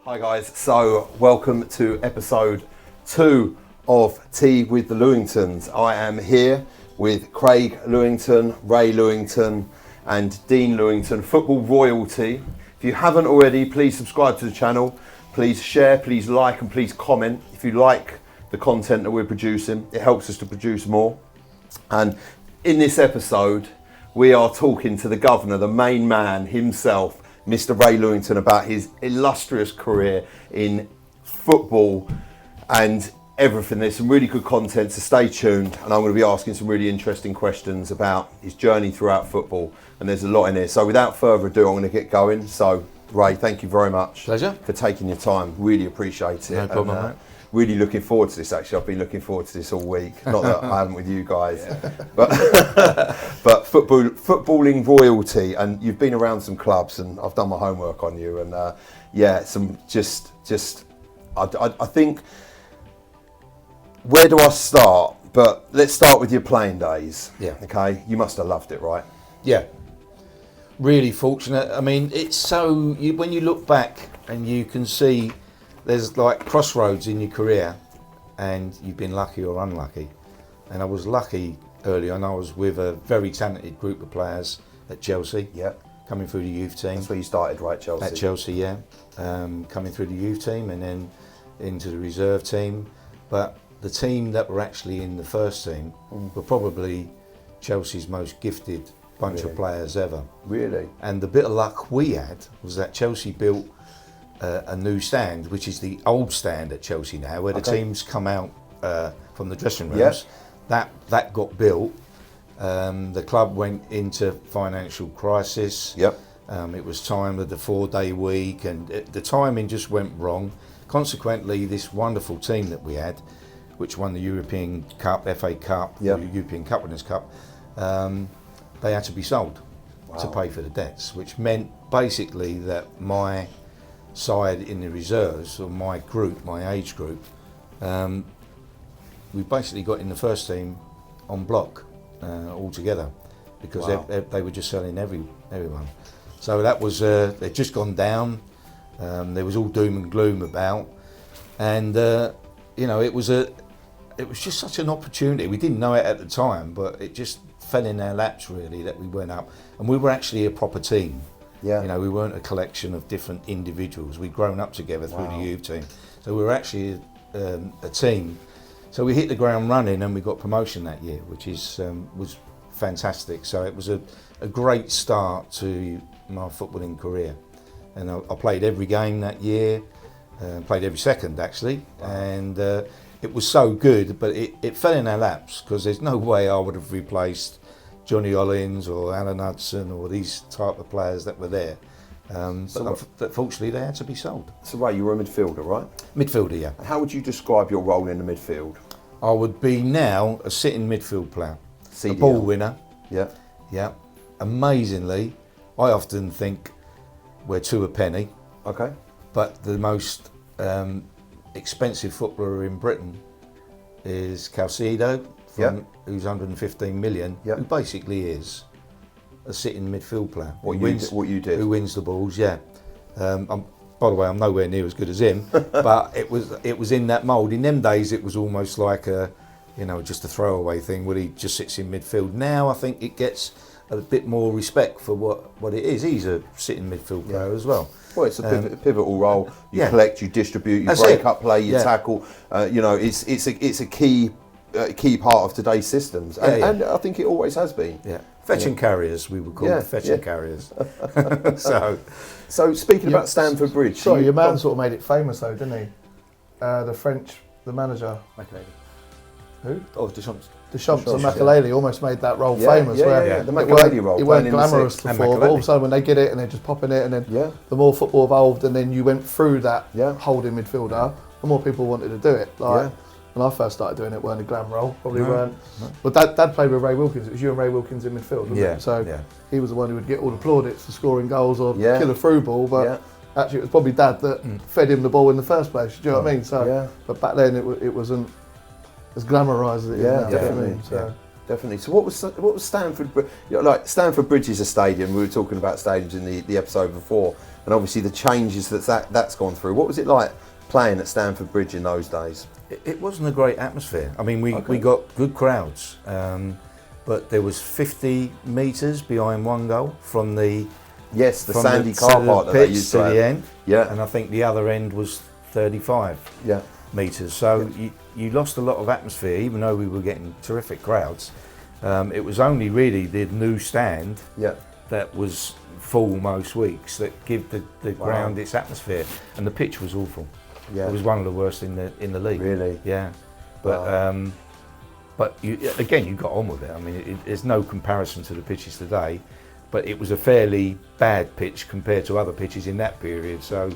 Hi guys, so welcome to episode 2 of Tea with the Lewingtons. I am here with Craig Lewington, Ray Lewington and Dean Lewington, football royalty. If you haven't already, please subscribe to the channel, please share, please like and please comment. If you like the content that we're producing, it helps us to produce more. And in this episode, we are talking to the governor, the main man himself, Mr. Ray Lewington, about his illustrious career in football and everything. There's some really good content, so stay tuned, and I'm going to be asking some really interesting questions about his journey throughout football, and there's a lot in here. So without further ado, I'm going to get going. So Ray, thank you very much. Pleasure. For taking your time, really appreciate it. No problem, mate. Really looking forward to this, actually. I've been looking forward to this all week. Not that I haven't with you guys, but footballing royalty, and you've been around some clubs, and I've done my homework on you, and I think, where do I start? But let's start with your playing days. Yeah. Okay, you must have loved it, right? Yeah. Really fortunate. I mean, it's so, when you look back and you can see there's like crossroads in your career and you've been lucky or unlucky. And I was lucky early on. I was with a very talented group of players at Chelsea. Yeah. Coming through the youth team. That's where you started, right, Chelsea? At Chelsea, yeah. Coming through the youth team and then into the reserve team. But the team that were actually in the first team were probably Chelsea's most gifted bunch of players ever. Really? And the bit of luck we had was that Chelsea built a new stand, which is the old stand at Chelsea now, where the teams come out from the dressing rooms. Yep. That got built. The club went into financial crisis. Yep. It was time of the 4-day week, and the timing just went wrong. Consequently, this wonderful team that we had, which won the European Cup, FA Cup, the European Cup Winners' Cup, they had to be sold to pay for the debts, which meant basically that my side in the reserves, or my group, my age group, we basically got in the first team on block altogether, because they were just selling everyone. So that was, they'd just gone down, there was all doom and gloom about, and it was just such an opportunity. We didn't know it at the time, but it just fell in our laps really that we went up, and we were actually a proper team. Yeah. We weren't a collection of different individuals. We'd grown up together through the youth team, so we were actually a team. So we hit the ground running, and we got promotion that year, which was fantastic. So it was a great start to my footballing career, and I played every game that year, played every second actually, and it was so good, but it fell in our laps because there's no way I would have replaced Johnny Hollins or Alan Hudson or these type of players that were there. But fortunately, they had to be sold. So, Ray, you were a midfielder, right? Midfielder, yeah. And how would you describe your role in the midfield? I would be now a sitting midfield player, CDL. A ball winner. Yeah. Yeah. Amazingly, I often think we're two a penny. Okay. But the most expensive footballer in Britain is Calcido, who's 115 million, who basically is a sitting midfield player. What you did. Who wins the balls, yeah. By the way, I'm nowhere near as good as him, but it was in that mould. In them days, it was almost like just a throwaway thing where he just sits in midfield. Now I think it gets a bit more respect for what it is. He's a sitting midfield player as well. Well, it's a pivotal role. You collect, you distribute, you break up play, you tackle. It's a key part of today's systems, and I think it always has been. Yeah, fetching carriers, we would call them fetching carriers. So speaking about Stamford Bridge, sorry, your man sort of made it famous though, didn't he? The manager. Makelele. Who? Oh, Deschamps. Deschamps and Makelele almost made that role famous. The Makelele role. It weren't glamorous before, but all of a sudden when they get it and they're just popping it, and then the more football evolved, and then you went through that holding midfielder, the more people wanted to do it. When I first started doing it, weren't a glam role, probably weren't. No. But Dad played with Ray Wilkins. It was you and Ray Wilkins in midfield, wasn't it? So he was the one who would get all the plaudits for scoring goals or kill a through ball, but actually it was probably Dad that fed him the ball in the first place. Do you know what I mean? So, but back then it wasn't as glamorised as it is now. Definitely. definitely. So what was Stamford Bridge? Like Stamford Bridge is a stadium. We were talking about stadiums in the episode before, and obviously the changes that's gone through. What was it like playing at Stamford Bridge in those days? It wasn't a great atmosphere. I mean, we got good crowds, but there was 50 metres behind one goal from the sandy car park that they used to have. The end. Yeah, and I think the other end was 35 metres. So you lost a lot of atmosphere, even though we were getting terrific crowds. It was only really the new stand that was full most weeks that give the ground its atmosphere, and the pitch was awful. Yeah. It was one of the worst in the league. Really? Yeah. But but you got on with it. I mean, there's no comparison to the pitches today, but it was a fairly bad pitch compared to other pitches in that period. So,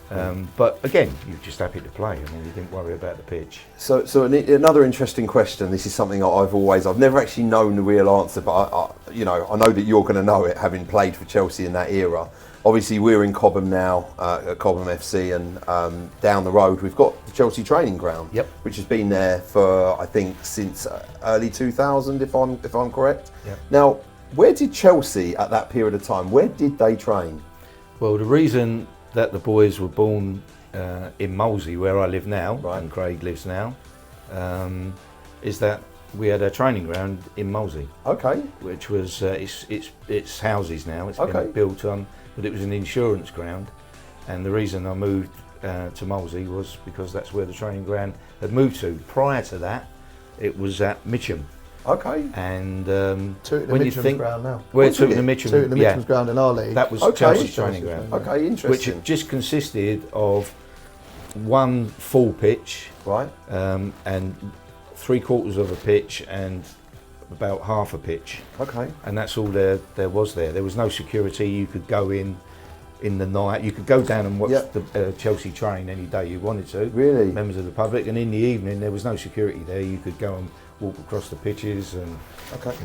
but again, you're just happy to play. I mean, you didn't worry about the pitch. So another interesting question. This is something I've never actually known the real answer, but I know that you're going to know it, having played for Chelsea in that era. Obviously, we're in Cobham now, at Cobham FC, and down the road we've got the Chelsea training ground, which has been there for, I think, since early 2000, if I'm correct. Yep. Now, where did Chelsea at that period of time? Where did they train? Well, the reason that the boys were born in Molesey, where I live now, and Craig lives now, is that we had a training ground in Molesey. Okay. Which was it's houses now. It's been built on. But it was an insurance ground, and the reason I moved to Molesey was because that's where the training ground had moved to. Prior to that, it was at Mitcham. Okay. And when you think ground now, we're Tooting the Mitcham. Tooting the Mitcham's ground in our league. That was Chelsea's training ground. Okay, interesting. Which just consisted of one full pitch, and 3/4 of a pitch and about half a pitch. Okay. And that's all there was there. There was no security. You could go in the night. You could go down and watch the Chelsea train any day you wanted to. Really? Members of the public. And in the evening, there was no security there. You could go and walk across the pitches and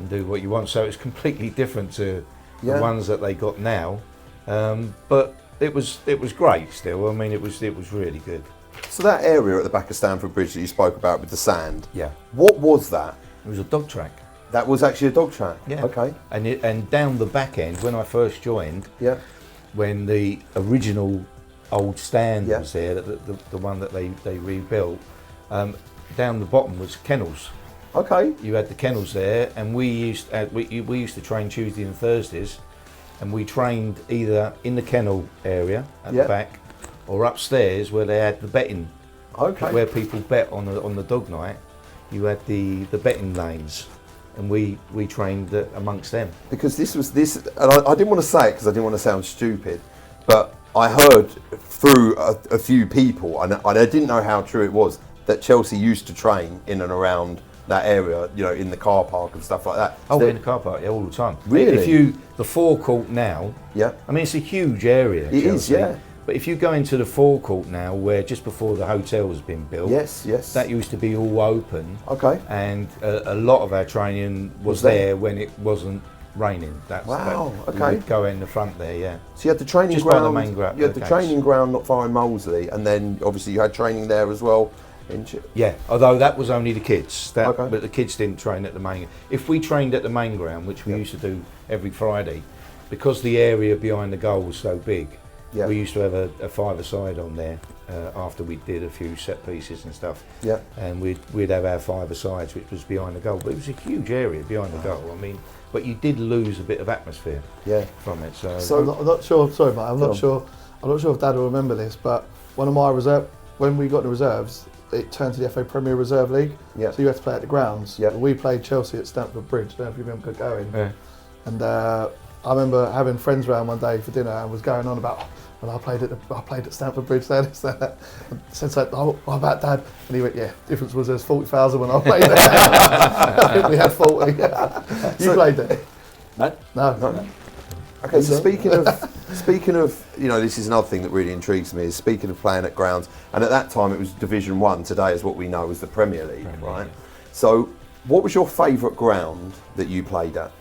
do what you want. So it's completely different to the ones that they got now. But it was great still. I mean, it was really good. So that area at the back of Stamford Bridge that you spoke about with the sand. Yeah. What was that? It was a dog track. That was actually a dog track? Yeah. Okay. And down the back end, when I first joined, when the original old stand was there, the one that they rebuilt, down the bottom was kennels. Okay. You had the kennels there, and we used to train Tuesday and Thursdays, and we trained either in the kennel area at the back, or upstairs where they had the betting. Okay. Where people bet on the dog night, you had the betting lanes. And we trained amongst them. Because and I didn't want to say it because I didn't want to sound stupid, but I heard through a few people, and I didn't know how true it was, that Chelsea used to train in and around that area, in the car park and stuff like that. Oh, in the car park, all the time. Really? The forecourt now, I mean, it's a huge area. It is, yeah. But if you go into the forecourt now, where just before the hotel has been built, that used to be all open. Okay. And a lot of our training was there when it wasn't raining. Okay. We would go in the front there, yeah. So you had the training just ground. By the main ground. You had the training ground not far in Molesey, and then obviously you had training there as well. Yeah, although that was only the kids. But the kids didn't train at the main. If we trained at the main ground, which we used to do every Friday, because the area behind the goal was so big. Yeah. We used to have a five-a-side on there after we did a few set pieces and stuff. Yeah. And we'd have our five-a-sides, which was behind the goal. But it was a huge area behind the goal. I mean, but you did lose a bit of atmosphere. From it. So I'm not sure. Sorry, mate. I'm not sure if Dad will remember this, but one of my when we got the reserves, it turned to the FA Premier Reserve League. Yeah. So you had to play at the grounds. Yeah. We played Chelsea at Stamford Bridge. I don't know if you remember going. Yeah. And I remember having friends round one day for dinner and was going on about, well, I played at Stamford Bridge there, this, that. And said, oh, what about Dad? And he went, yeah, difference was there's 40,000 when I played there. I think we had 40. You played there? No. Okay, so speaking of, this is another thing that really intrigues me, is speaking of playing at grounds, and at that time it was Division 1, today is what we know as the Premier League, right? So what was your favourite ground that you played at?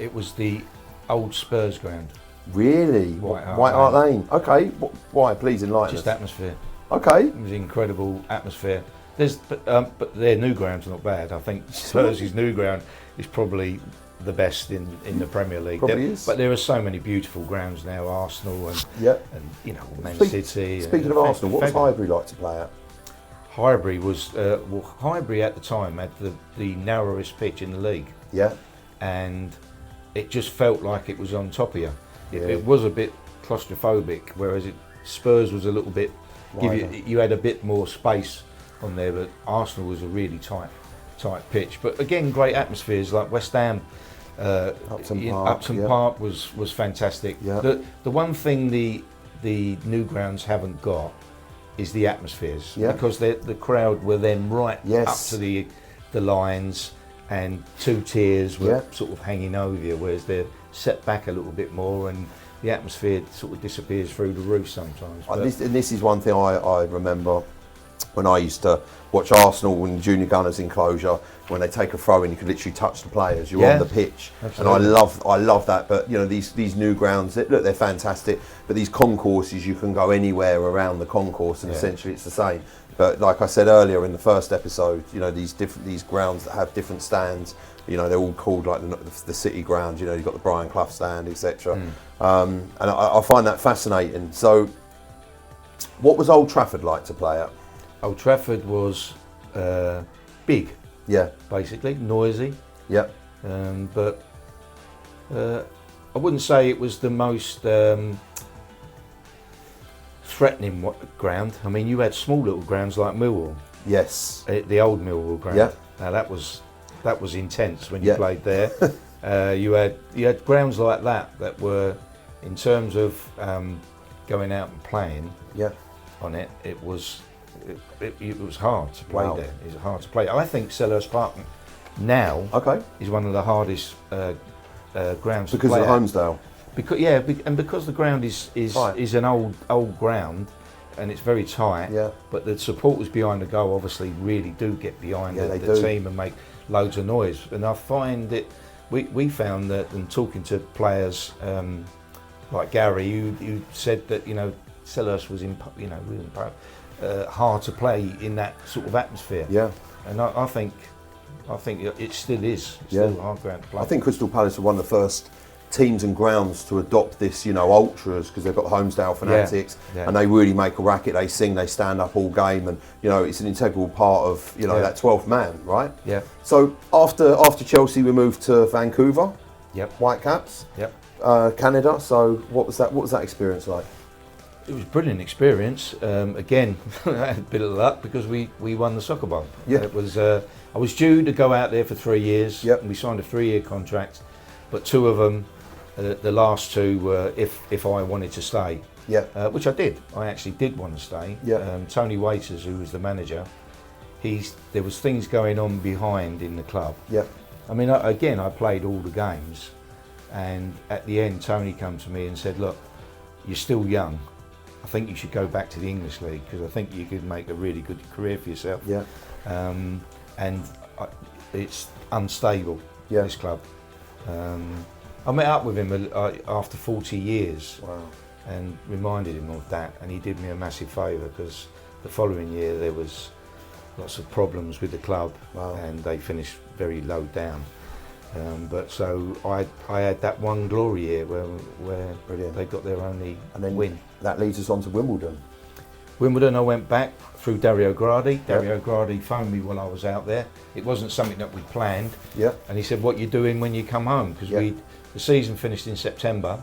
It was the old Spurs ground. Really? White Hart Lane. Okay. Why? Please enlighten us. Just atmosphere. Okay. It was incredible atmosphere. but their new ground's not bad. I think Spurs' new ground is probably the best in the Premier League. But there are so many beautiful grounds now, Arsenal and Man City. Speaking of Arsenal, what was Highbury like to play at? Highbury was Highbury at the time had the narrowest pitch in the league. Yeah, and it just felt like it was on top of you. It was a bit claustrophobic, whereas Spurs was a little bit. You had a bit more space on there, but Arsenal was a really tight pitch. But again, great atmospheres like West Ham. Upton Park was fantastic. Yeah. The one thing the new grounds haven't got is the atmospheres, because the crowd were then right up to the lines, and two tiers were sort of hanging over you, whereas they're set back a little bit more, and the atmosphere sort of disappears through the roof sometimes. This is one thing I remember when I used to watch Arsenal and Junior Gunners enclosure. When they take a throw in, you could literally touch the players. You're on the pitch, absolutely. And I love that. But these new grounds, they're fantastic. But these concourses, you can go anywhere around the concourse, and essentially it's the same. But like I said earlier in the first episode, these grounds that have different stands. They're all called like the City ground. You've got the Brian Clough stand, etc. And I find that fascinating. So, what was Old Trafford like to play at? Old Trafford was big. Yeah. Basically, noisy. Yeah. But I wouldn't say it was the most threatening ground. I mean, you had small little grounds like Millwall. Yes. The old Millwall ground. Yeah. Now that was intense when you played there. You had grounds like that were, in terms of going out and playing on it, it was hard to play there. It was hard to play. I think Selhurst Park now is one of the hardest grounds because to play of Holmesdale. Because the ground is an old ground, and it's very tight. Yeah. But the supporters behind the goal obviously really do get behind the team and make loads of noise. And I find that we found that, and talking to players like Gary, who said that Selhurst was hard to play in that sort of atmosphere. Yeah. And I think it still is. It's still a hard ground to play. I think Crystal Palace are one of the first teams and grounds to adopt this, ultras, because they've got Holmesdale fanatics, and they really make a racket. They sing, they stand up all game, and it's an integral part of that 12th man, right? Yeah. So after Chelsea, we moved to Vancouver. Yep. Whitecaps. Yep. Canada. So what was that experience like? It was a brilliant experience. Again, I had a bit of luck because we won the soccer bomb. Yeah. It was. I was due to go out there for 3 years. Yep. And we signed a 3-year contract, but two of them, the last two, were if I wanted to stay. Yeah. Which I did. I actually did want to stay. Yeah. Tony Waiters, who was the manager, there was things going on behind in the club. Yeah. I mean, I played all the games, and at the end, Tony came to me and said, "Look, you're still young. I think you should go back to the English League because I think you could make a really good career for yourself." Yeah. And it's unstable, this club. I met up with him after 40 years. Wow. And reminded him of that, and he did me a massive favour because the following year there was lots of problems with the club. Wow. And they finished very low down. But so I had that one glory year where they got their only win. That leads us on to Wimbledon. Wimbledon, I went back through Dario Gradi. Dario Gradi phoned me while I was out there. It wasn't something that we planned. Yeah. And he said, "What are you doing when you come home?" Because the season finished in September,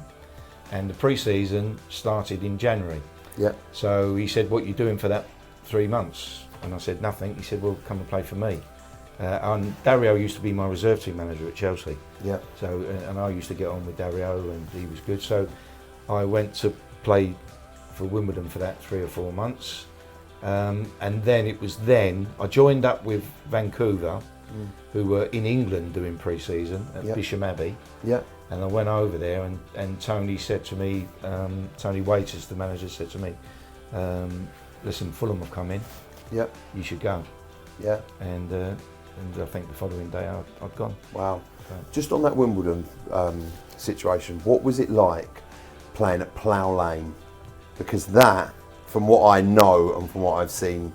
and the pre-season started in January. Yeah. So he said, "What are you doing for that 3 months?" And I said, "Nothing." He said, "Well, come and play for me." And Dario used to be my reserve team manager at Chelsea. Yeah. So and I used to get on with Dario, and he was good. So I went to play for Wimbledon for that 3 or 4 months, and then I joined up with Vancouver, who were in England doing pre-season at Bisham Abbey. Yeah. And I went over there, and Tony said to me, Tony Waiters, the manager, said to me, "Listen, Fulham have come in. Yeah. You should go." Yeah. And I think the following day I'd gone. Wow. Just on that Wimbledon situation, what was it like playing at Plough Lane? Because that, from what I know and from what I've seen,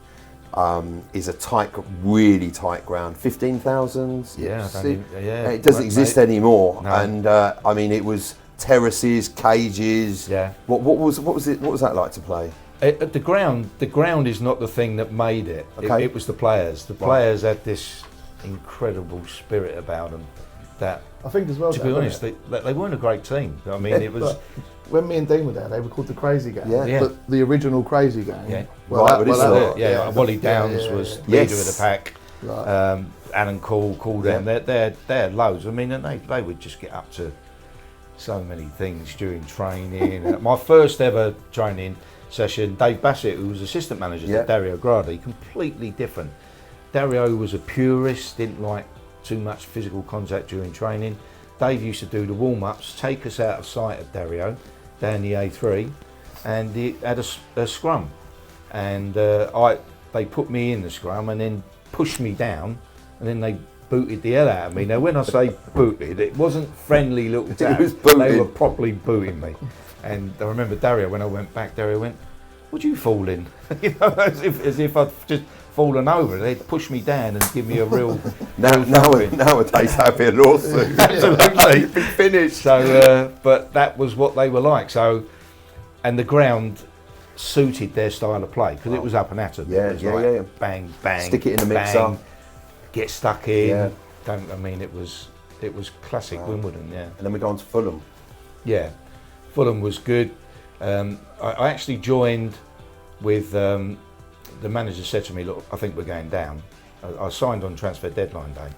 is a tight, really tight ground. 15,000. Yeah, it doesn't exist anymore. No. And I mean, it was terraces, cages. Yeah. What was that like to play? The ground is not the thing that made it. Okay. It was the players. The players had this incredible spirit about them. That I think as well. To be honest, they weren't a great team. I mean, it was. When me and Dean were there, they were called the Crazy Gang. Yeah. But the original Crazy Gang. Yeah. Wally Downs was leader of the pack. Right. Alan called them. They're loads. I mean, and they would just get up to so many things during training. My first ever training session, Dave Bassett, who was assistant manager to Dario Gradi, completely different. Dario was a purist, didn't like too much physical contact during training. Dave used to do the warm-ups, take us out of sight of Dario, down the A3, and he had a scrum. And they put me in the scrum and then pushed me down, and then they booted the hell out of me. Now, when I say booted, it wasn't friendly little taps. They were properly booting me. And I remember Dario, when I went back, Dario went, "Would you fall in?" You know, as if I'd just fallen over. They'd push me down and give me a real... Nowadays, that'd be a lawsuit. Absolutely. You'd be finished. So, but that was what they were like. So, and the ground suited their style of play because it was up and at them. It was bang, bang, stick it in the mixer, bang, get stuck in. It was classic Wimbledon. Yeah. And then we go on to Fulham. Yeah, Fulham was good. I actually joined with the manager said to me, "Look, I think we're going down." I signed on transfer deadline day,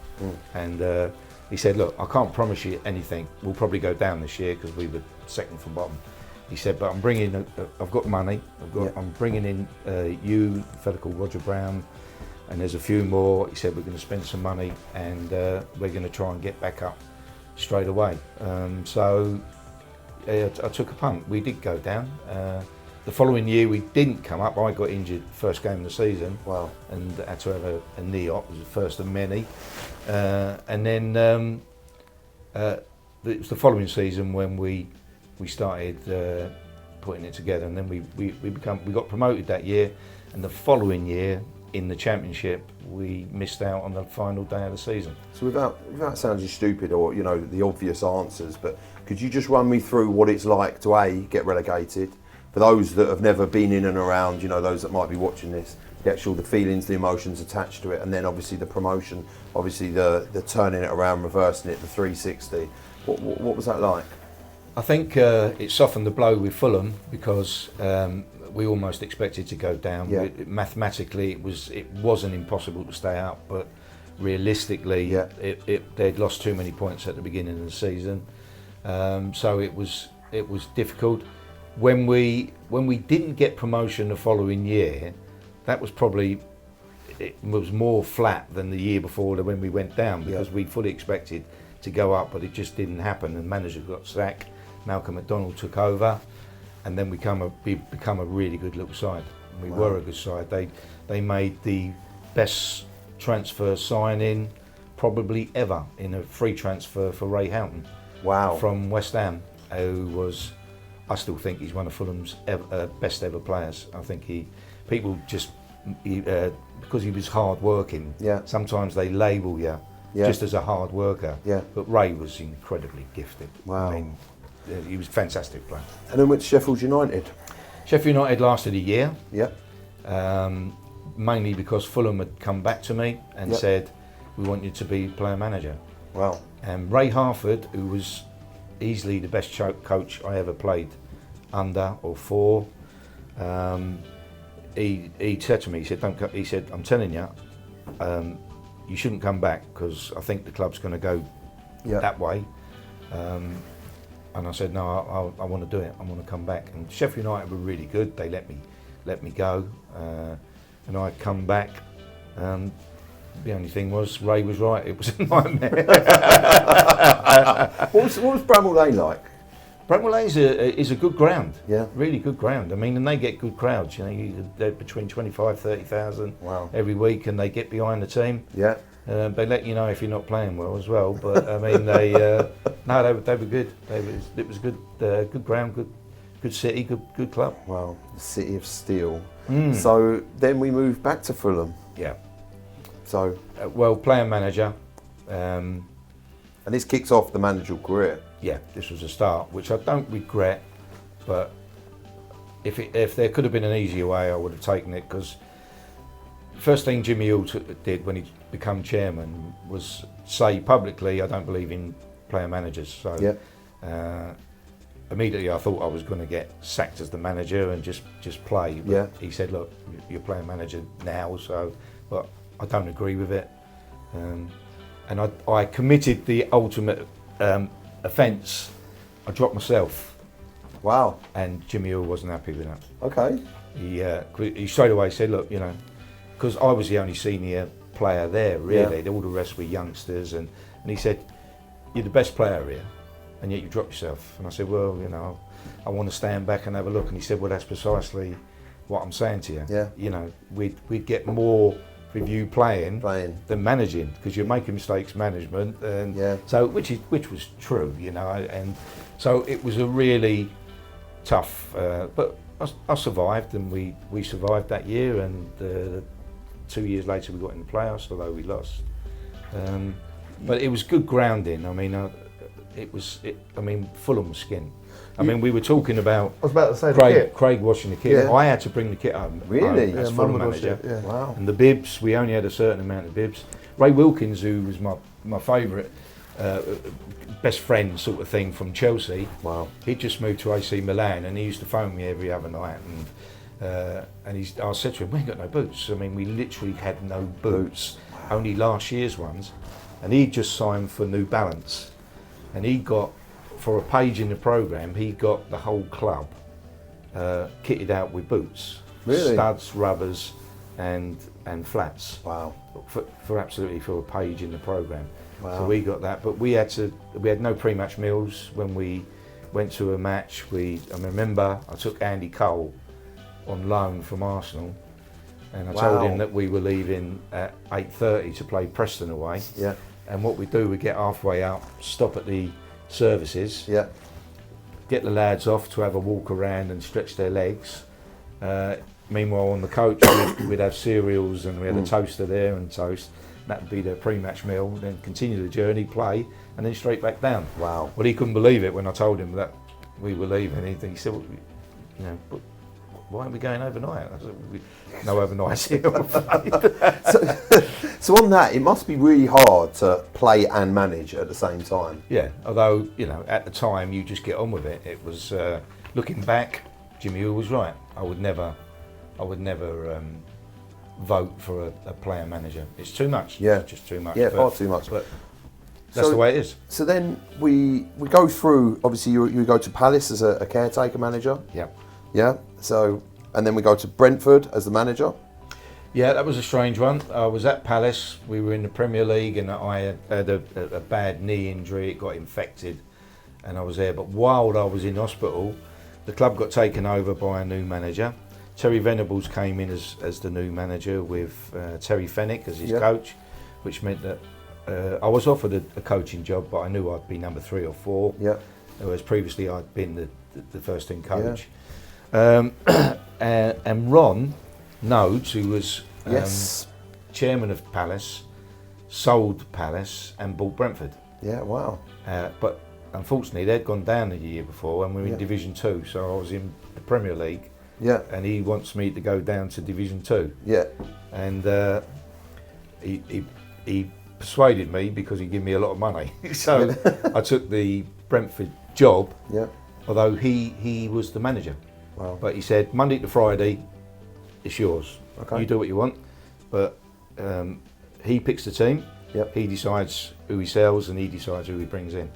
and he said, "Look, I can't promise you anything. We'll probably go down this year because we were second from bottom." He said, "But I'm bringing. I've got money. I'm bringing in you, a fella called Roger Brown, and there's a few more." He said, "We're going to spend some money, and we're going to try and get back up straight away." So I took a punt. We did go down. The following year we didn't come up. I got injured first game of the season. Wow. And had to have a knee op. It was the first of many. And then it was the following season when we started putting it together, and then we got promoted that year. And the following year in the championship we missed out on the final day of the season. So without sounding stupid or the obvious answers, but could you just run me through what it's like to get relegated? For those that have never been in and around, those that might be watching this, the feelings, the emotions attached to it, and then obviously the promotion, obviously the turning it around, reversing it, the 360. What was that like? I think it softened the blow with Fulham because we almost expected to go down. Yeah. Mathematically, it wasn't impossible to stay up, but realistically, they'd lost too many points at the beginning of the season, so it was difficult. When we didn't get promotion the following year, that was probably, it was more flat than the year before when we went down, because we fully expected to go up, but it just didn't happen. And manager got sacked, Malcolm McDonald took over, and then we become a really good little side. We were a good side. They made the best transfer signing probably ever in a free transfer for Ray Houghton. Wow. From West Ham, who was, I still think he's one of Fulham's best ever players. I think because he was hard working. Yeah. Sometimes they label you just as a hard worker. Yeah. But Ray was incredibly gifted. Wow. I mean, he was a fantastic player. And then went to Sheffield United. Sheffield United lasted a year. Yeah. Mainly because Fulham had come back to me and said, "We want you to be player manager." Wow. And Ray Harford, who was easily the best coach I ever played under or for, he said to me, he said, "I'm telling you, you shouldn't come back because I think the club's going to go that way." And I said, "No, I want to do it. I want to come back." And Sheffield United were really good. They let me go, and I come back. The only thing was, Ray was right. It was a nightmare. What was Bramall Lane like? Bramall Lane is a good ground. Yeah. Really good ground. I mean, and they get good crowds. They're between 25,000-30,000 every week, and they get behind the team. Yeah. They let you know if you're not playing well as well. But I mean, they were good. It was good ground, good city, good club. Wow, the City of Steel. So then we moved back to Fulham. Yeah. So Well, player manager. And this kicks off the managerial career. Yeah, this was a start, which I don't regret, but if there could have been an easier way, I would have taken it, because first thing Jimmy Hill did when he became chairman was say publicly, I don't believe in player managers. So immediately I thought I was going to get sacked as the manager and just play. But he said, look, you're player manager now, but I don't agree with it. And I committed the ultimate offence. I dropped myself. Wow. And Jimmy Hill wasn't happy with that. Okay. He straight away said, look, because I was the only senior player there, really. All the rest were youngsters. And he said, you're the best player here, and yet you drop yourself. And I said, well, I want to stand back and have a look. And he said, well, that's precisely what I'm saying to you. Yeah. We'd get more with you playing than managing, because you're making mistakes management. And so, which was true, and so it was a really tough, but I survived, and we survived that year, and 2 years later we got in the playoffs, although we lost. But it was good grounding. I mean, Fulham was skint. I mean, we were talking about I was about to say Craig washing the kit. Yeah. I had to bring the kit home. Really? As Fulham manager. Wow. And the bibs, we only had a certain amount of bibs. Ray Wilkins, who was my favourite best friend sort of thing from Chelsea. Wow. He just moved to AC Milan, and he used to phone me every other night. And I said to him, we ain't got no boots. I mean, we literally had no boots, only last year's ones. And he just signed for New Balance. And he got, for a page in the programme, he got the whole club kitted out with boots. Really? Studs, rubbers and flats. Wow. For a page in the programme. Wow. So we got that, but we had no pre-match meals when we went to a match. I remember I took Andy Cole on loan from Arsenal, and I told him that we were leaving at 8:30 to play Preston away. Yeah. And what we do, we get halfway up, stop at the services, get the lads off to have a walk around and stretch their legs. Meanwhile, on the coach, we'd have cereals, and we had a toaster there and toast. That would be their pre-match meal. Then continue the journey, play, and then straight back down. Wow. Well, he couldn't believe it when I told him that we were leaving. He said, well, but why aren't we going overnight? I said, no overnights here. So on that, it must be really hard to play and manage at the same time. Yeah, although, at the time you just get on with it. It was, looking back, Jimmy Hill was right. I would never vote for a player manager. It's too much. Yeah. It's just too much. Yeah, far too much. But that's the way it is. So then we go through, obviously you go to Palace as a caretaker manager. Yeah. Yeah. So, and then we go to Brentford as the manager. Yeah, that was a strange one. I was at Palace. We were in the Premier League, and I had a bad knee injury. It got infected, and I was there. But while I was in hospital, the club got taken over by a new manager. Terry Venables came in as the new manager with Terry Fenwick as his coach, which meant that I was offered a coaching job, but I knew I'd be number 3 or 4. Yeah. Whereas previously I'd been the first team coach. Yeah. And Ron Nodes, who was chairman of Palace, sold Palace and bought Brentford. Yeah, wow. But unfortunately they'd gone down the year before, and we were in Division 2, so I was in the Premier League. Yeah. And he wants me to go down to Division 2. Yeah. And he persuaded me because he gave me a lot of money. So I took the Brentford job. Yeah. Although he was the manager. Wow. But he said Monday to Friday, it's yours. Okay. You do what you want. But he picks the team. Yep. He decides who he sells, and he decides who he brings in.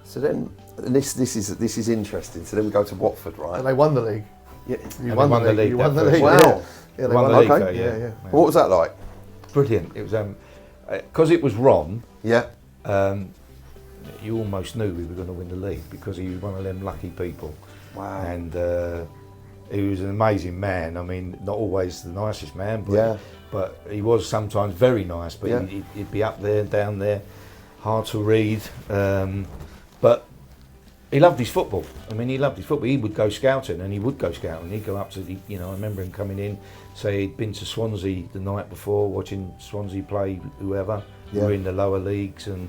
So then, and this is interesting. So then we go to Watford, right? And they won the league. Yeah. You won the league. You won the league. Wow. Yeah, they won the league. Okay. Yeah. What was that like? Brilliant. It was because it was Ron. Yeah. You almost knew we were going to win the league because he was one of them lucky people. Wow. And he was an amazing man. I mean, not always the nicest man, but he was sometimes very nice. But he'd be up there, down there, hard to read. But he loved his football. I mean, he loved his football. He would go scouting, and he would go scouting. He'd go up to the, I remember him coming in, say he'd been to Swansea the night before, watching Swansea play whoever, who were in the lower leagues, and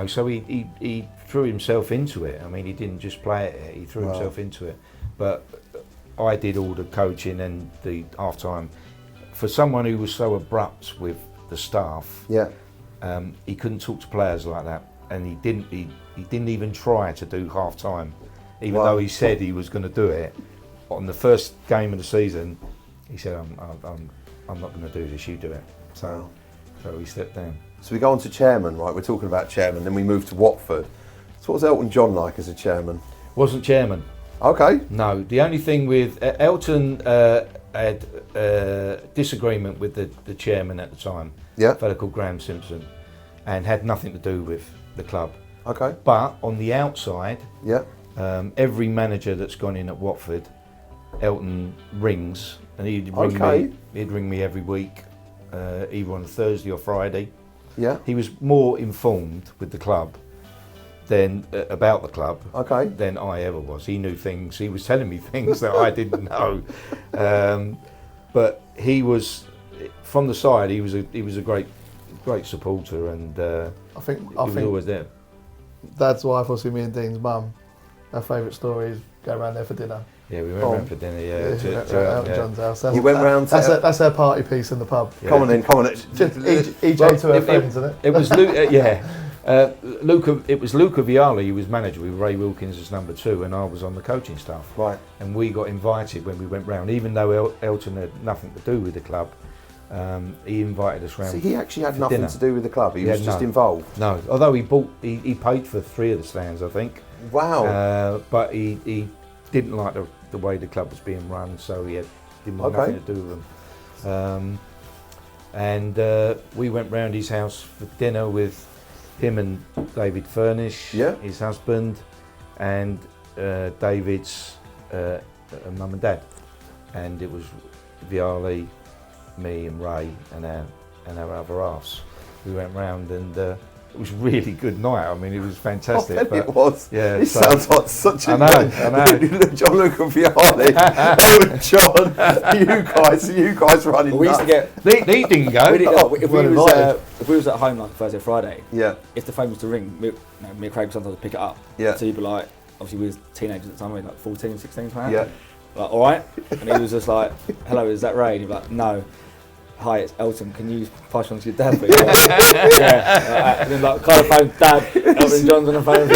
so he threw himself into it. I mean, he didn't just play it; he threw himself into it. But I did all the coaching and the half-time. For someone who was so abrupt with the staff, he couldn't talk to players like that, and he didn't even try to do half-time, even though he said he was going to do it. On the first game of the season, he said, "I'm not going to do this. You do it." So he stepped down. So we go on to chairman, right? We're talking about chairman, then we move to Watford. So what was Elton John like as a chairman? Wasn't chairman. Okay. No, the only thing with Elton had disagreement with the chairman at the time, a fellow called Graham Simpson, and had nothing to do with the club. Okay. But on the outside, every manager that's gone in at Watford, Elton rings, and he'd ring me every week, either on a Thursday or Friday. Yeah. He was more informed with the club than about the club than I ever was. He knew things. He was telling me things that I didn't know. But he was from the side. He was a great supporter, and I think he was always there. Dad's wife, obviously me and Dean's mum, her favourite story is go around there for dinner. Yeah, we went round for dinner. Elton John's house. You went round. That's her party piece in the pub. Yeah. Come on in. EJ to her friends, isn't it? It was Luca. It was Luca Vialli who was manager with Ray Wilkins as number 2, and I was on the coaching staff. Right. And we got invited when we went round, even though Elton had nothing to do with the club. He invited us round. So he actually had nothing dinner. to do with the club. He was just involved. No, although he paid for 3 of the stands, I think. Wow. But he didn't like the way the club was being run, so he didn't want nothing to do with them. And we went round his house for dinner with him and David Furnish, his husband, and David's mum and dad. And it was Vialli, me and Ray and our other halves. We went round, and it was a really good night. I mean, it was fantastic. I bet it was. Yeah, it sounds like such a I know. John Luca Vialli, John, you guys running. We used to get. He didn't go. If we was at home like Thursday or Friday, if the phone was to ring, me and Craig sometimes pick it up. Yeah. So you'd be like, obviously we was teenagers at the time, we were like 14, 16 perhaps. Yeah. Like, all right, and he was just like, "Hello, is that Ray?" And he'd be like, "No." "Hi, it's Elton. Can you pass on to your dad, please?" And then like, kind of phone Dad. Elton John's on the phone.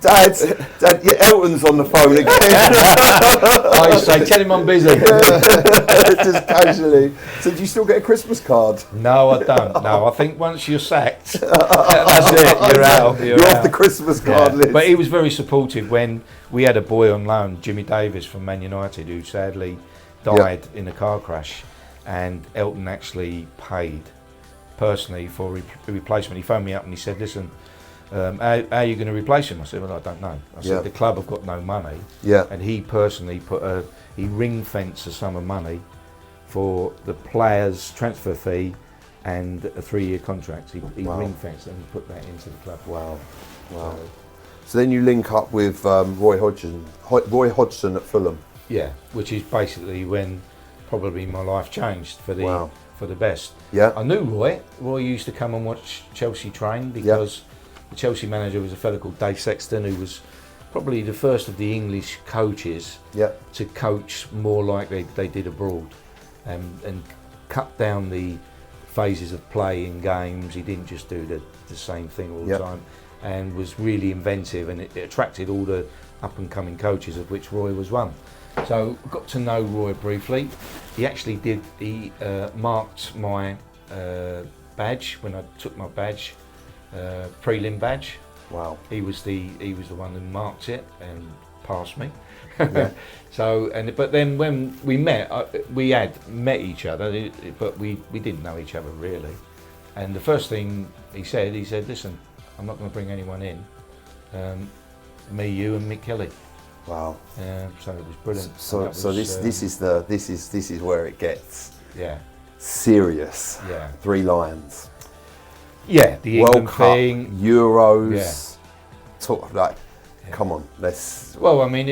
Dad, yeah, Elton's on the phone again. I used to say, "Tell him I'm busy." Just casually. So do you still get a Christmas card? No, I don't. No, I think once you're sacked, that's it. You're out. You're off the Christmas card list. But he was very supportive when we had a boy on loan, Jimmy Davis from Man United, who sadly died in a car crash. And Elton actually paid personally for a replacement. He phoned me up and he said, "Listen, how are you going to replace him?" I said, "Well, I don't know." I said, "The club have got no money." Yeah. And he personally he ring-fenced a sum of money for the player's transfer fee and a 3-year contract. He ring-fenced and put that into the club. Wow. So then you link up with Roy Hodgson at Fulham. Yeah, which is basically when probably my life changed for the best. Yeah. I knew Roy. Roy used to come and watch Chelsea train because the Chelsea manager was a fellow called Dave Sexton, who was probably the first of the English coaches to coach more like they did abroad, and cut down the phases of play in games. He didn't just do the same thing all the time, and was really inventive, and it attracted all the up and coming coaches, of which Roy was one. So got to know Roy briefly. He actually marked my badge when I took my badge, prelim badge. Wow. He was the one who marked it and passed me. But then when we met, we had met each other, but we didn't know each other really. And the first thing he said, "Listen, I'm not going to bring anyone in. Me, you, and Mick Kelly." Wow. So it was brilliant. This is where it gets serious. Yeah. 3 Lions. Yeah, the World England Cup, thing, Euros. Talk like Come on, let's. Well, I mean,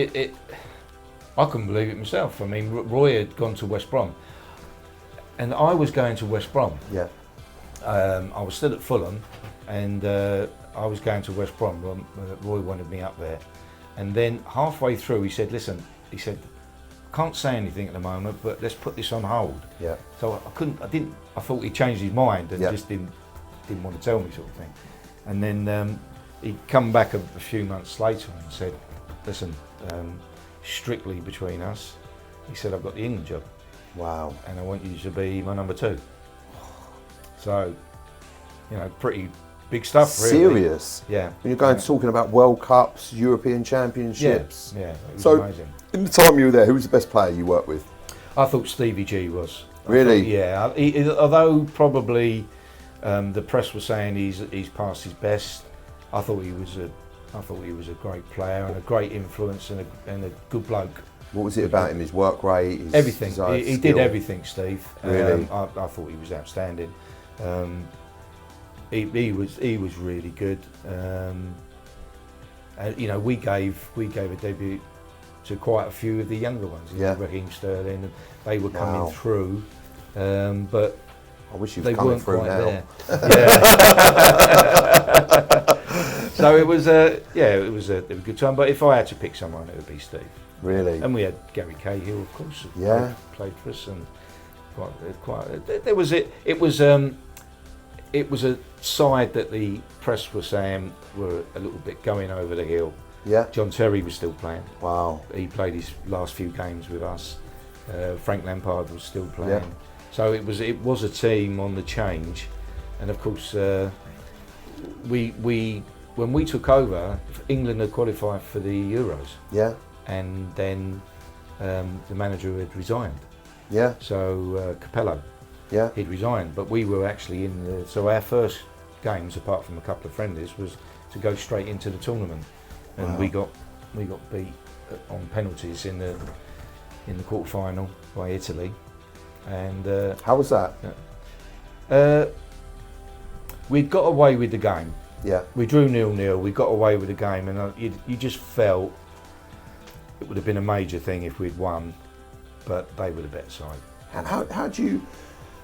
I couldn't believe it myself. I mean, Roy had gone to West Brom, and I was going to West Brom. Yeah. I was still at Fulham, and I was going to West Brom. Roy wanted me up there, and then halfway through, he said, "Listen," he said, "can't say anything at the moment, but let's put this on hold." Yeah. So I thought he changed his mind and just didn't want to tell me, sort of thing. And then he'd come back a few months later and said, "Listen, strictly between us," he said, "I've got the England job. Wow. And I want you to be my number 2. So, pretty big stuff, really. Serious? Yeah. When you're going talking about World Cups, European Championships. Yeah, it was so, amazing. In the time you were there, who was the best player you worked with? I thought Stevie G was. Really? Although probably the press was saying he's past his best, I thought he was a great player and a great influence and a good bloke. What was it about him? His work rate? Everything. His He did everything, Steve. Really? I thought he was outstanding. He was really good. We gave a debut to quite a few of the younger ones. Raheem Sterling, and they were coming through, but I wish you they were coming weren't through quite now. there. So it was a good time. But if I had to pick someone, it would be Steve. Really? And we had Gary Cahill, of course. Yeah. Played for us, and it was a side that the press were saying were a little bit going over the hill. Yeah. John Terry was still playing. Wow. He played his last few games with us. Frank Lampard was still playing. Yeah. So it was a team on the change, and of course when we took over, England had qualified for the Euros. Yeah. And then the manager had resigned. Yeah. So Capello. Yeah. He'd resigned, but we were actually in the. So our first games, apart from a couple of friendlies, was to go straight into the tournament, and we got beat on penalties in the quarter-final by Italy. And how was that? We'd got away with the game. Yeah. We drew 0-0. We got away with the game, and you just felt it would have been a major thing if we'd won, but they were the better side. And how do you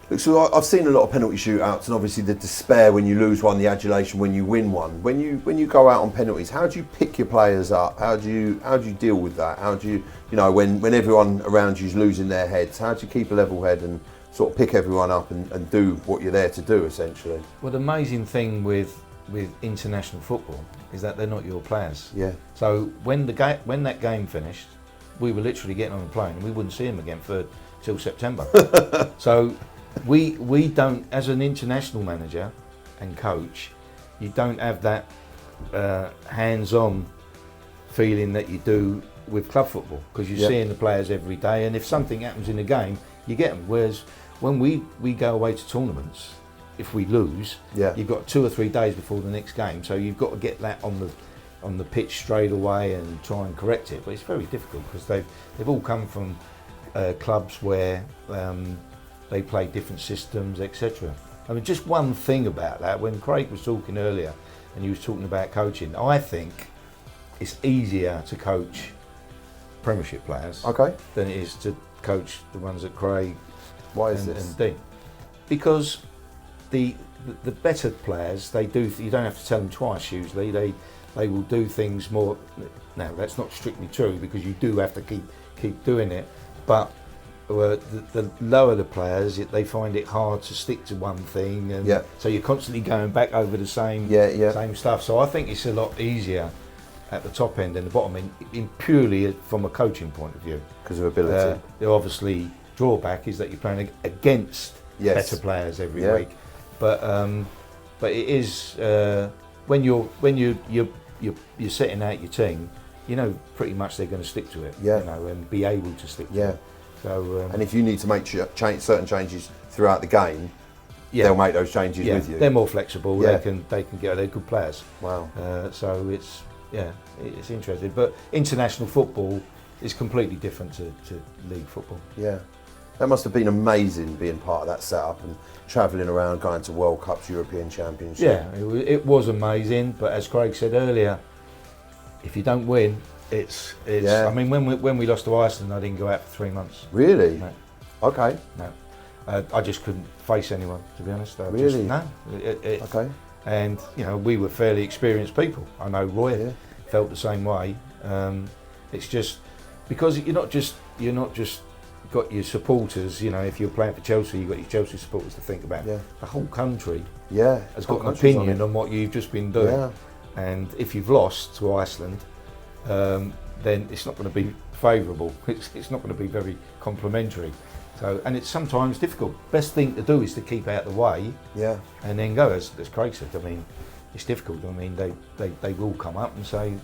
look? So I've seen a lot of penalty shootouts, and obviously the despair when you lose one, the adulation when you win one. When you go out on penalties, how do you pick your players up? How do you deal with that? How do you when everyone around you is losing their heads? How do you keep a level head and sort of pick everyone up and do what you're there to do, essentially? Well, the amazing thing with international football is that they're not your players. Yeah. So when that game finished, we were literally getting on the plane and we wouldn't see them again till September. So we don't, as an international manager and coach, you don't have that hands-on feeling that you do with club football, because you're seeing the players every day, and if something happens in a game, you get them. Whereas when we go away to tournaments, if we lose, you've got 2 or 3 days before the next game, so you've got to get that on the pitch straight away and try and correct it. But it's very difficult because they've all come from clubs where they play different systems, etc. I mean, just one thing about that, when Craig was talking earlier and he was talking about coaching, I think it's easier to coach Premiership players than it is to coach the ones at Craig. Why is this? And Dean. Because the better players, you don't have to tell them twice usually, they will do things more. Now that's not strictly true, because you do have to keep doing it, but the lower the players, they find it hard to stick to one thing, and so you're constantly going back over the same stuff. So I think it's a lot easier at the top end than the bottom end, in purely from a coaching point of view. Because of ability. The obviously drawback is that you're playing against better players every week, but it is when you're setting out your team, pretty much they're going to stick to it, and be able to stick to it. So, and if you need to make certain changes throughout the game, they'll make those changes with you. They're more flexible. They can get. They're good players. Wow. So it's interesting. But international football is completely different to league football. Yeah, that must have been amazing being part of that setup and travelling around, going to World Cups, European Championships. Yeah, it was amazing. But as Craig said earlier, if you don't win, it's. I mean, when we lost to Iceland, I didn't go out for 3 months. Really? No. Okay. No. I just couldn't face anyone, to be honest. Really? No. Okay. And we were fairly experienced people. I know Roy felt the same way. It's just because you're not just got your supporters. If you're playing for Chelsea, you've got your Chelsea supporters to think about. Yeah. The whole country has whole got an country's opinion on what you've just been doing. Yeah. And if you've lost to Iceland, then it's not going to be favourable. It's not going to be very complimentary. So, and it's sometimes difficult. Best thing to do is to keep out the way, and then go. As Craig said, I mean, it's difficult. I mean, they will come up and say,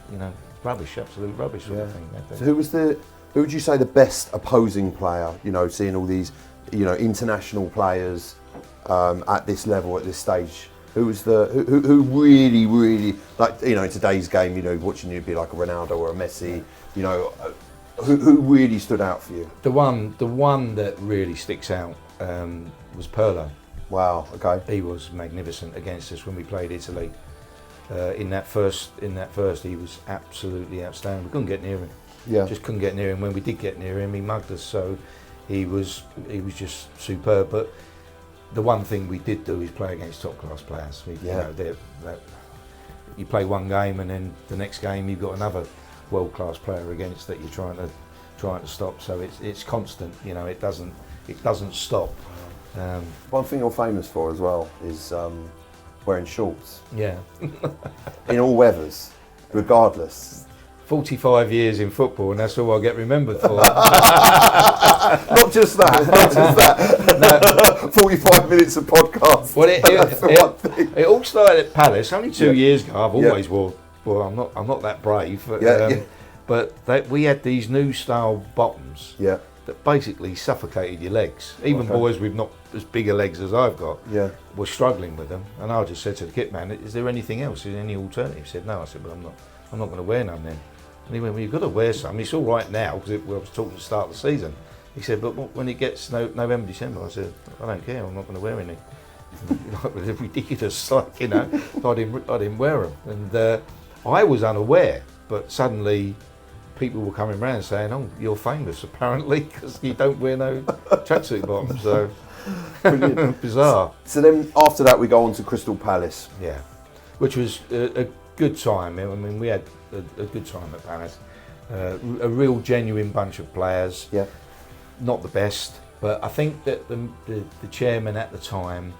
rubbish, absolute rubbish sort of thing. So who would you say the best opposing player? Seeing all these, international players at this level, at this stage. Who was who really like in today's game? Watching you be like a Ronaldo or a Messi. Who really stood out for you? The one that really sticks out was Pirlo. Wow. Okay. He was magnificent against us when we played Italy. In that first, he was absolutely outstanding. We couldn't get near him. Yeah. Just couldn't get near him. When we did get near him, he mugged us. So he was just superb. But the one thing we did do is play against top class players. You play one game and then the next game you've got another world class player against that you're trying to stop. So it's constant. It doesn't stop. One thing you're famous for as well is wearing shorts. Yeah. In all weathers, regardless. 45 years in football, and that's all I get remembered for. Not just that. No. 45 minutes of podcast. Well, it all started at Palace only 2 years ago. I've always wore. Well, I'm not that brave. But we had these new style bottoms. Yeah. That basically suffocated your legs. Even boys with not as bigger legs as I've got were struggling with them. And I just said to the kit man, "Is there anything else? Is there any alternative?" He said, "No." I said, "Well, I'm not going to wear none then." And he went, "Well, you've got to wear some. It's all right now because I was talking to start the season." He said, "But when it gets November, December," I said, "I don't care. I'm not going to wear any." It's ridiculous, I didn't wear them, and I was unaware. But suddenly, people were coming around saying, "Oh, you're famous apparently because you don't wear no tracksuit bottoms." So bizarre. So then after that, we go on to Crystal Palace. Yeah, which was a good time. I mean, we had a good time at Palace. A real genuine bunch of players. Yeah. Not the best, but I think that the chairman at the time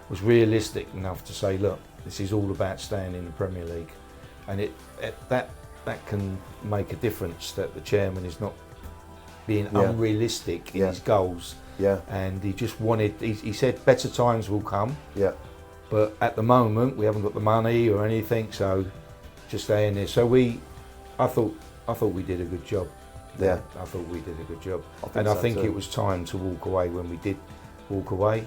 was realistic enough to say, "Look, this is all about staying in the Premier League," and that can make a difference. That the chairman is not being unrealistic in his goals. Yeah. And he just wanted. He said better times will come. Yeah. But at the moment we haven't got the money or anything, so just stay in there. So I thought we did a good job. Yeah. I thought we did a good job. I think it was time to walk away when we did walk away.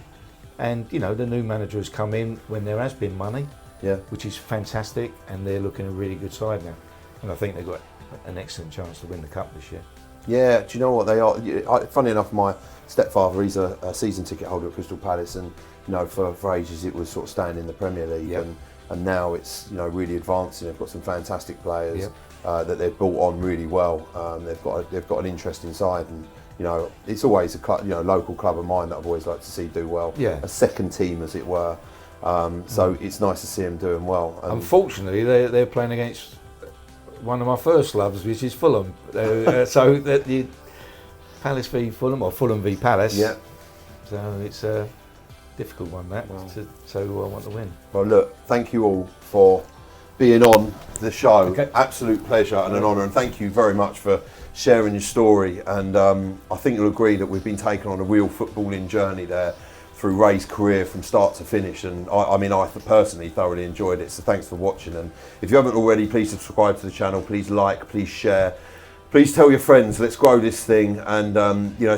And the new manager has come in when there has been money, which is fantastic, and they're looking a really good side now. And I think they've got an excellent chance to win the cup this year. Yeah, do you know what they are? Funny enough, my stepfather, he's a season ticket holder at Crystal Palace, and for ages it was sort of staying in the Premier League, and now it's really advancing. They've got some fantastic players that they've brought on really well. They've got an interesting side, and it's always a club, local club of mine that I've always liked to see do well. Yeah, a second team, as it were. So it's nice to see them doing well. Unfortunately, they're playing against one of my first loves, which is Fulham. So that the Palace v Fulham, or Fulham v Palace. Yeah. So it's a difficult one, that. So I want to win. Well, look, thank you all for being on the show. Okay. Absolute pleasure and an honour, and thank you very much for sharing your story. And I think you'll agree that we've been taken on a real footballing journey there through Ray's career from start to finish, and I personally thoroughly enjoyed it, so thanks for watching. And if you haven't already, please subscribe to the channel, please like, please share, please tell your friends. Let's grow this thing, and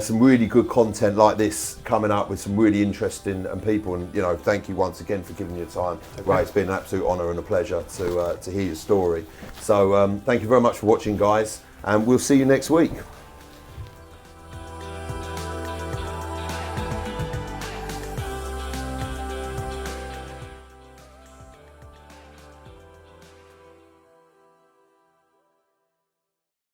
some really good content like this coming up with some really interesting people. And thank you once again for giving your time. Okay. Ray, it's been an absolute honour and a pleasure to hear your story. So thank you very much for watching, guys, and we'll see you next week.